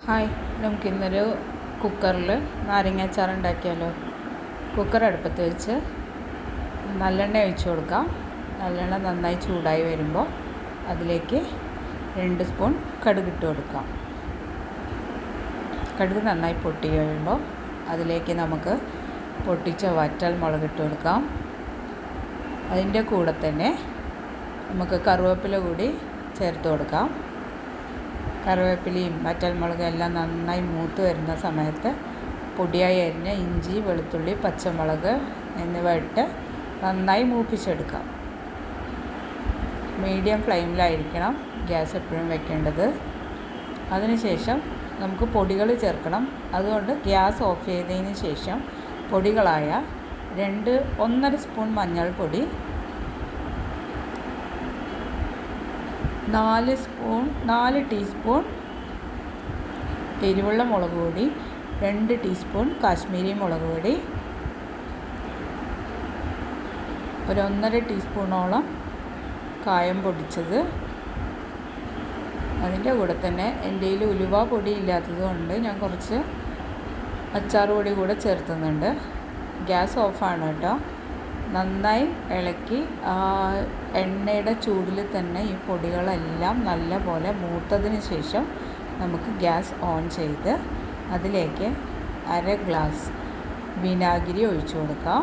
Hi, നമുക്കിന്നൊരു കുക്കറിൽ നാരങ്ങാച്ചാറ് ഉണ്ടാക്കിയാലോ. കുക്കർ അടുപ്പത്ത് വെച്ച് നല്ലെണ്ണ ഒഴിച്ച് കൊടുക്കാം. നല്ലെണ്ണ നന്നായി ചൂടായി വരുമ്പോൾ അതിലേക്ക് 2 സ്പൂൺ കടുക് ഇട്ട് കൊടുക്കാം. കടുക് നന്നായി പൊട്ടി കഴിയുമ്പോൾ അതിലേക്ക് നമുക്ക് പൊട്ടിച്ച വറ്റൽ മുളക് ഇട്ട് കൊടുക്കാം. അതിൻ്റെ കൂടെ തന്നെ നമുക്ക് കറിവേപ്പില കൂടി ചേർത്ത് കൊടുക്കാം. കറിവേപ്പിലയും വറ്റൽമുളകും എല്ലാം നന്നായി മൂത്ത് വരുന്ന സമയത്ത് പൊടിയായി അരിഞ്ഞ ഇഞ്ചി, വെളുത്തുള്ളി, പച്ചമുളക് എന്നിവ ഇട്ട് നന്നായി മൂപ്പിച്ചെടുക്കാം. മീഡിയം ഫ്ലെയിമിലായിരിക്കണം ഗ്യാസ് എപ്പോഴും വെക്കേണ്ടത്. അതിനുശേഷം നമുക്ക് പൊടികൾ ചേർക്കണം. അതുകൊണ്ട് ഗ്യാസ് ഓഫ് ചെയ്തതിന് ശേഷം പൊടികളായ 1.5 സ്പൂൺ മഞ്ഞൾപ്പൊടി, 4 ടീസ്പൂൺ എരിവുള്ള മുളക് പൊടി, 2 ടീസ്പൂൺ കാശ്മീരി മുളക് പൊടി, 1.5 ടീസ്പൂണോളം കായം പൊടിച്ചത്. അതിൻ്റെ കൂടെ തന്നെ എൻ്റെ കയ്യിൽ ഉലുവ പൊടി ഇല്ലാത്തത് കൊണ്ട് ഞാൻ കുറച്ച് അച്ചാർ പൊടി കൂടെ ചേർത്തുന്നുണ്ട്. ഗ്യാസ് ഓഫാണ് കേട്ടോ. നന്നായി ഇളക്കി എണ്ണയുടെ ചൂടിൽ തന്നെ ഈ പൊടികളെല്ലാം നല്ല പോലെ മൂത്തതിന് ശേഷം നമുക്ക് ഗ്യാസ് ഓൺ ചെയ്ത് അതിലേക്ക് 1/2 ഗ്ലാസ് വിനാഗിരി ഒഴിച്ചു കൊടുക്കാം.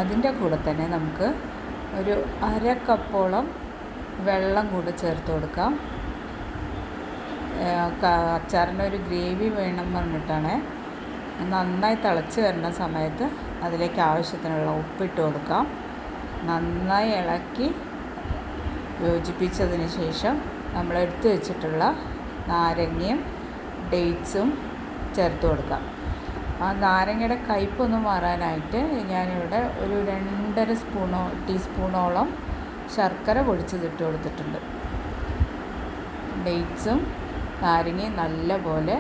അതിൻ്റെ കൂടെ തന്നെ നമുക്ക് ഒരു 1/2 കപ്പോളം വെള്ളം കൂടെ ചേർത്ത് കൊടുക്കാം. അച്ചാറിന് ഒരു ഗ്രേവി വേണം പറഞ്ഞിട്ടാണ്. നന്നായി തിളച്ച് വരുന്ന സമയത്ത് അതിലേക്ക് ആവശ്യത്തിനുള്ള ഉപ്പിട്ട് കൊടുക്കാം. നന്നായി ഇളക്കി യോജിപ്പിച്ചതിന് ശേഷം നമ്മൾ എടുത്തു വെച്ചിട്ടുള്ള നാരങ്ങയും ഡേറ്റ്സും ചേർത്ത് കൊടുക്കാം. ആ നാരങ്ങയുടെ കയ്പ്പൊന്ന് മാറാനായിട്ട് ഞാനിവിടെ ഒരു 2.5 ടീസ്പൂണോളം ശർക്കര പൊടിച്ചതിട്ട് കൊടുത്തിട്ടുണ്ട്. ഡേറ്റ്സും നാരങ്ങയും നല്ല പോലെ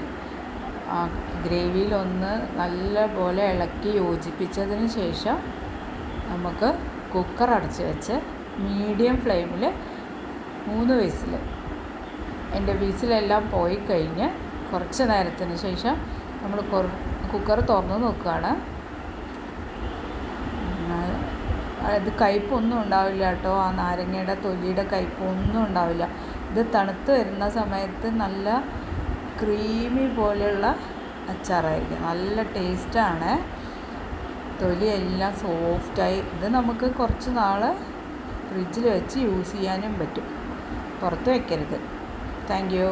ഗ്രേവിയിലൊന്ന് നല്ല പോലെ ഇളക്കി യോജിപ്പിച്ചതിന് ശേഷം നമുക്ക് കുക്കർ അടച്ച് വെച്ച് മീഡിയം ഫ്ലെയിമിൽ 3 വിസിൽ, എൻ്റെ വിസിലെല്ലാം പോയി കഴിഞ്ഞ് കുറച്ച് നേരത്തിന് ശേഷം നമ്മൾ കുക്കർ തുറന്ന് നോക്കുകയാണ്. അത് കയ്പ്പൊന്നും ഉണ്ടാവില്ല കേട്ടോ. ആ നാരങ്ങയുടെ തൊലിയുടെ കയ്പ്പൊന്നും ഉണ്ടാവില്ല. ഇത് തണുത്ത് വരുന്ന സമയത്ത് നല്ല ക്രീമി പോലെയുള്ള അച്ചാറായിരിക്കും. നല്ല ടേസ്റ്റാണ്. തൊലിയെല്ലാം സോഫ്റ്റായി. ഇത് നമുക്ക് കുറച്ച് നാൾ ഫ്രിഡ്ജിൽ വെച്ച് യൂസ് ചെയ്യാനും പറ്റും. പുറത്ത് വയ്ക്കരുത്. Thank you.